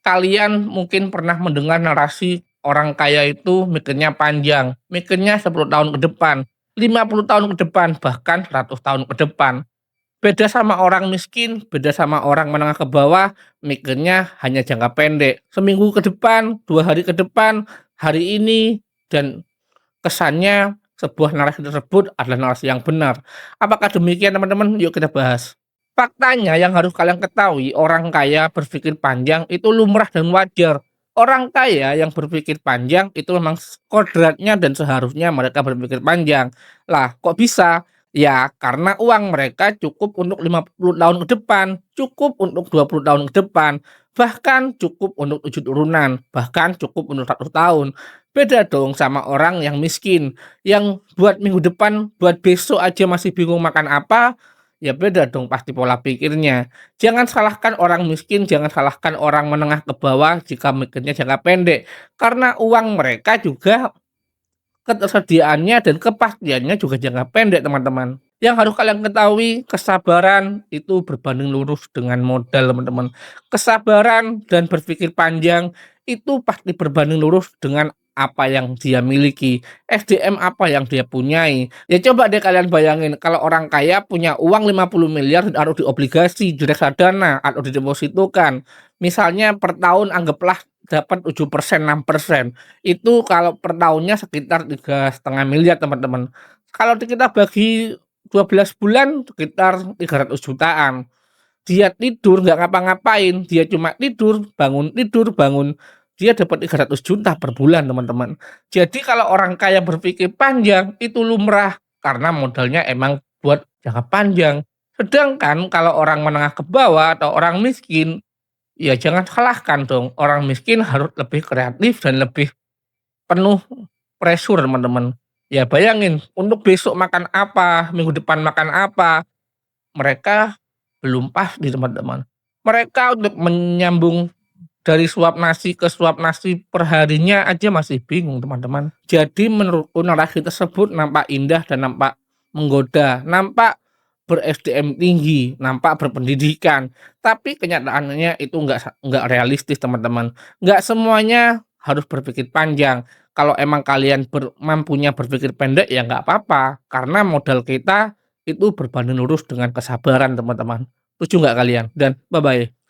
Kalian mungkin pernah mendengar narasi orang kaya itu mikirnya panjang, mikirnya 10 tahun ke depan, 50 tahun ke depan, bahkan 100 tahun ke depan. Beda sama orang miskin, beda sama orang menengah ke bawah, mikirnya hanya jangka pendek. Seminggu ke depan, 2 hari ke depan, hari ini, dan kesannya sebuah narasi tersebut adalah narasi yang benar. Apakah demikian teman-teman? Yuk kita bahas. Faktanya yang harus kalian ketahui, orang kaya berpikir panjang itu lumrah dan wajar. Orang kaya yang berpikir panjang itu memang kodratnya dan seharusnya mereka berpikir panjang. Lah, kok bisa? Ya, karena uang mereka cukup untuk 50 tahun ke depan, cukup untuk 20 tahun ke depan, bahkan cukup untuk 7 turunan, bahkan cukup untuk 100 tahun. Beda dong sama orang yang miskin, yang buat minggu depan, buat besok aja masih bingung makan apa, ya beda dong pasti pola pikirnya. Jangan salahkan orang miskin, jangan salahkan orang menengah ke bawah jika mikirnya jangka pendek. Karena uang mereka juga ketersediaannya dan kepastiannya juga jangka pendek, teman-teman. Yang harus kalian ketahui, kesabaran itu berbanding lurus dengan modal, teman-teman. Kesabaran dan berpikir panjang itu pasti berbanding lurus dengan apa yang dia miliki, SDM apa yang dia punyai. Ya coba deh kalian bayangin kalau orang kaya punya uang 50 miliar ditaruh di obligasi, di reksadana atau didepositokan. Misalnya per tahun anggaplah dapat 7%, 6%. Itu kalau per tahunnya sekitar 3,5 miliar, teman-teman. Kalau kita bagi 12 bulan sekitar 300 jutaan. Dia tidur nggak ngapa-ngapain, dia cuma tidur, bangun, dia dapat 300 juta per bulan, teman-teman. Jadi kalau orang kaya berpikir panjang, itu lumrah, karena modalnya emang buat jangka panjang. Sedangkan kalau orang menengah ke bawah atau orang miskin, ya jangan salahkan dong, orang miskin harus lebih kreatif dan lebih penuh pressure, teman-teman. Ya bayangin, untuk besok makan apa, minggu depan makan apa, mereka belum pasti, teman-teman. Mereka untuk menyambung dari suap nasi ke suap nasi perharinya aja masih bingung, teman-teman. Jadi menurutku narasi tersebut nampak indah dan nampak menggoda, nampak ber-SDM tinggi, nampak berpendidikan, tapi kenyataannya itu nggak realistis, teman-teman. Nggak semuanya harus berpikir panjang. Kalau emang kalian mampunya berpikir pendek ya nggak apa-apa, karena modal kita itu berbanding lurus dengan kesabaran, teman-teman. Setuju nggak kalian? Dan bye-bye.